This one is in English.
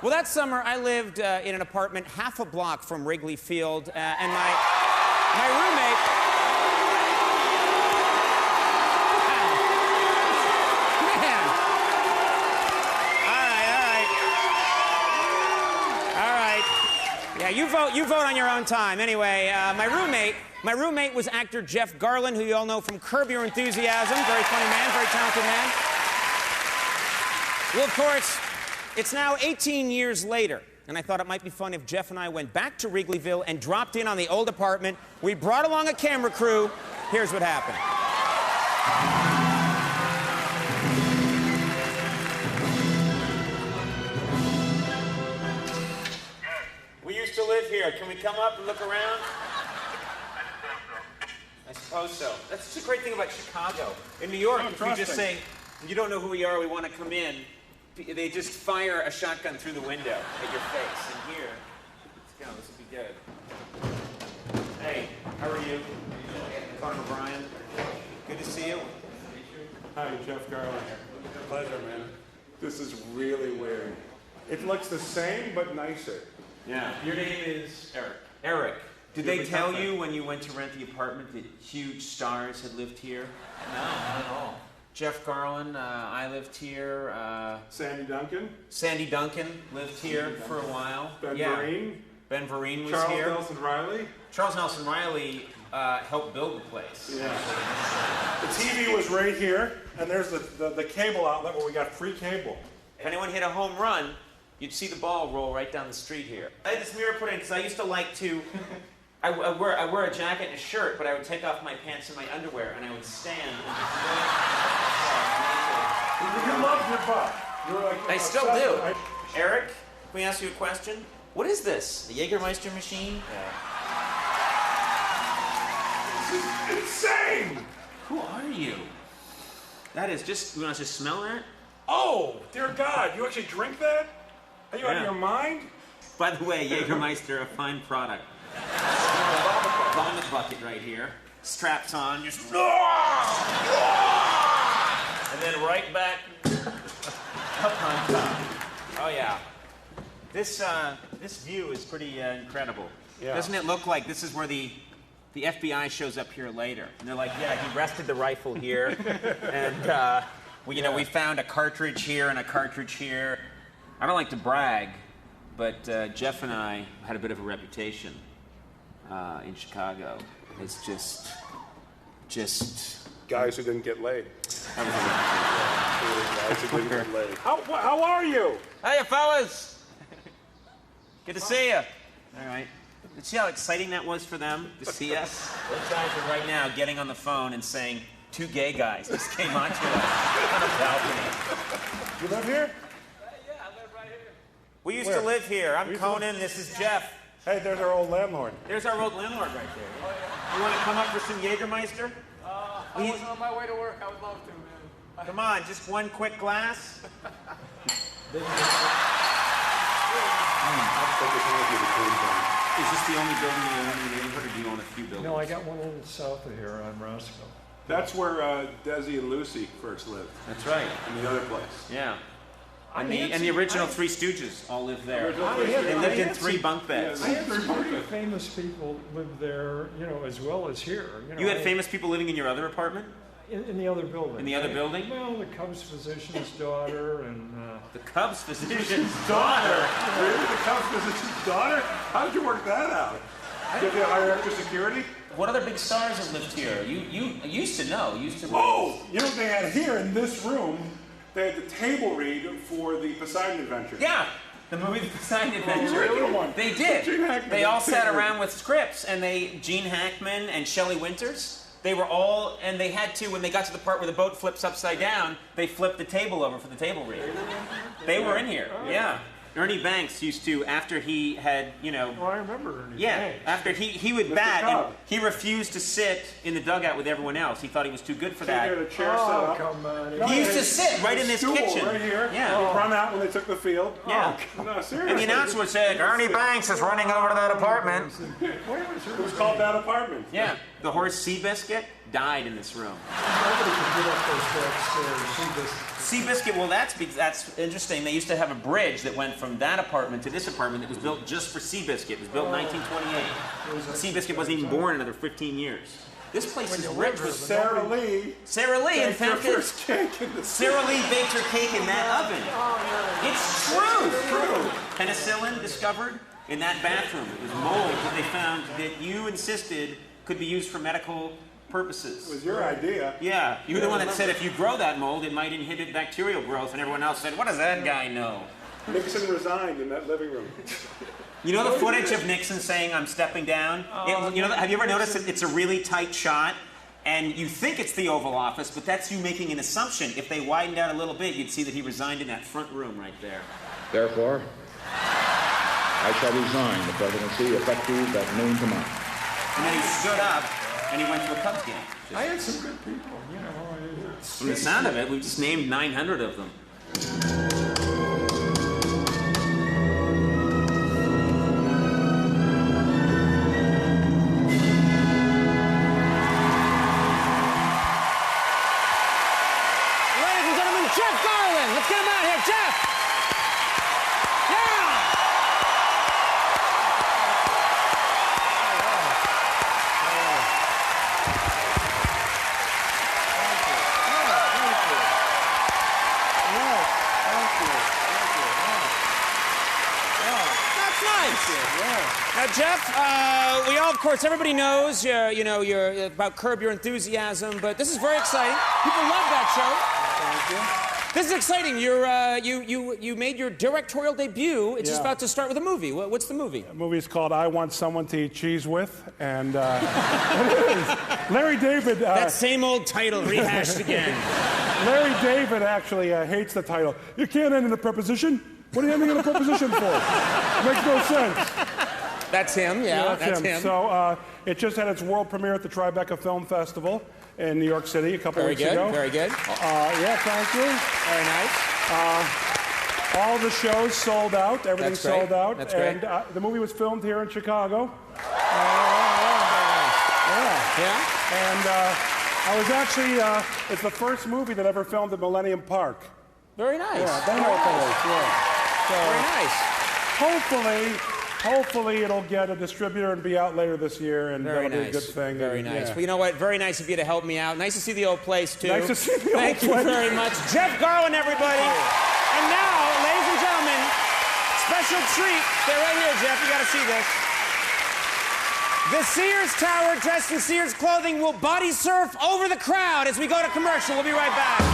Well, that summer, I lived in an apartment half a block from Wrigley Field, and my roommate... Man! All right. Yeah, you vote on your own time. Anyway, my roommate was actor Jeff Garlin, who you all know from Curb Your Enthusiasm. Very funny man, very talented man. Well, of course, it's now 18 years later, and I thought it might be fun if Jeff and I went back to Wrigleyville and dropped in on the old apartment. We brought along a camera crew. Here's what happened. We used to live here. Can we come up and look around? I suppose so. That's just a great thing about Chicago. In New York, if you just say, you don't know who we are, we want to come in, they just fire a shotgun through the window at your face. And here, let's go, this will be good. Hey, how are you? Conan O'Brien. Good to see you. Hi, Jeff Garland. Pleasure, man. This is really weird. It looks the same, but nicer. Yeah. Your name is Eric. Eric. Did they tell you when you went to rent the apartment that huge stars had lived here? No, not at all. Jeff Garland, I lived here. Sandy Duncan. Sandy Duncan lived here for a while. Ben Vereen. Ben Vereen was Charles here. Charles Nelson Riley. Charles Nelson Riley helped build the place. Yeah. The TV was right here, and there's the cable outlet where we got free cable. If anyone hit a home run, you'd see the ball roll right down the street here. I had this mirror put in because I used to like to... I wear a jacket and a shirt, but I would take off my pants and my underwear, and I would stand and just You loved your butt. You were like, I still do. Eric, can we ask you a question? What is this? A Jägermeister machine? Yeah. This is insane! Who are you? That is just... You want to just smell that? Oh, dear God, you actually drink that? Are you out of your mind? By the way, Jägermeister, a fine product. Vomit bucket right here. Straps on, just... And then right back up on top. Oh, yeah. This view is pretty incredible. Yeah. Doesn't it look like this is where the FBI shows up here later? And they're like, yeah, he rested the rifle here. And, we found a cartridge here and a cartridge here. I don't like to brag, but Jeff and I had a bit of a reputation in Chicago. It's just... Guys who didn't get laid. That Guys who didn't get laid. How are you? Hiya, fellas! Good to see you. All right. Did you see how exciting that was for them to see us? Those guys are right now getting on the phone and saying, 2 gay guys just came on to us on a balcony. You live here? Yeah, I live right here. We used to live here. I'm Conan, this is Jeff. Hey, there's our old landlord. There's our old landlord right there. Oh, yeah. You want to come up for some Jägermeister? I was on my way to work. I would love to, man. Come on, just one quick glass. Is this the only building you own in the neighborhood, or do you own a few buildings? No, I got one a little south of here on Roscoe. That's where Desi and Lucy first lived. That's right. In the other place. Yeah. And the original Three Stooges all lived there. They lived in 3 bunk beds. I had some pretty famous people live there, as well as here. You had famous people living in your other apartment? In the other building. In the other building? Well, the Cubs physician's daughter and... The Cubs physician's daughter? Really? The Cubs physician's daughter? How did you work that out? Did you hire extra security? What other big stars have lived here? You used to know. Oh! You know what they had here in this room? They had the table read for the Poseidon Adventure. Yeah, the movie The Poseidon Adventure. The original one. They did. Gene Hackman. They all sat around with scripts, and Gene Hackman and Shelley Winters, they were all, and they had to, when they got to the part where the boat flips upside down, they flipped the table over for the table read. They were in here, yeah. Ernie Banks used to, after he had, Oh, I remember Ernie Banks. After he would bat, and he refused to sit in the dugout with everyone else. He thought he was too good for that. He had a chair set up. Come on. He used to sit right in this kitchen. Right here. Yeah. Run out when they took the field. Yeah. No, seriously. And the announcer would say, Ernie Banks is running over to that apartment. It was called That Apartment. Yeah. The horse Seabiscuit died in this room. Nobody can get up those back stairs. Seabiscuit, well, that's interesting. They used to have a bridge that went from that apartment to this apartment that was built just for Seabiscuit. It was built in 1928. Seabiscuit wasn't even born another 15 years. This place is rich with Sarah Lee. Sarah Lee, in fact, first cake in the Sarah Lee baked her cake in that oven. It's true. It's true. Penicillin discovered in that bathroom. It was mold that they found that you insisted could be used for medical purposes. It was your idea. Yeah, you were the one that said if you grow that mold, it might inhibit bacterial growth, and everyone else said, what does that guy know? Nixon resigned in that living room. You know the footage of Nixon saying, I'm stepping down? Have you ever noticed that it's a really tight shot? And you think it's the Oval Office, but that's you making an assumption. If they widened out a little bit, you'd see that he resigned in that front room right there. Therefore, I shall resign the presidency effective at noon tomorrow. And then he stood up and he went to a Cubs game. I had some good people, you know. From the sound of it, we've just named 900 of them. Now, Jeff, we all, of course, everybody knows, you're about Curb Your Enthusiasm, but this is very exciting. People love that show. Thank you. This is exciting. You made your directorial debut. It's just about to start with a movie. What's the movie? The movie is called I Want Someone to Eat Cheese With, and Larry David... that same old title rehashed again. Larry David actually hates the title. You can't end in a preposition. What are you ending in a preposition for? Makes no sense. That's him, that's him. So it just had its world premiere at the Tribeca Film Festival in New York City a couple weeks ago. Very good. Yeah, thank you. Very nice. All the shows sold out. Everything sold out. That's great. And the movie was filmed here in Chicago. And I was actually, it's the first movie that ever filmed at Millennium Park. Very nice. Yeah, they know what that is. So, Very nice. Hopefully it'll get a distributor and be out later this year, and that'll be a good thing. Very nice. Yeah. Well, you know what? Very nice of you to help me out. Nice to see the old place, too. Nice to see the old place. Thank you very much. Jeff Garlin, everybody. And now, ladies and gentlemen, special treat. Stay right here, Jeff. You got to see this. The Sears Tower, dressed in Sears clothing, will body surf over the crowd as we go to commercial. We'll be right back.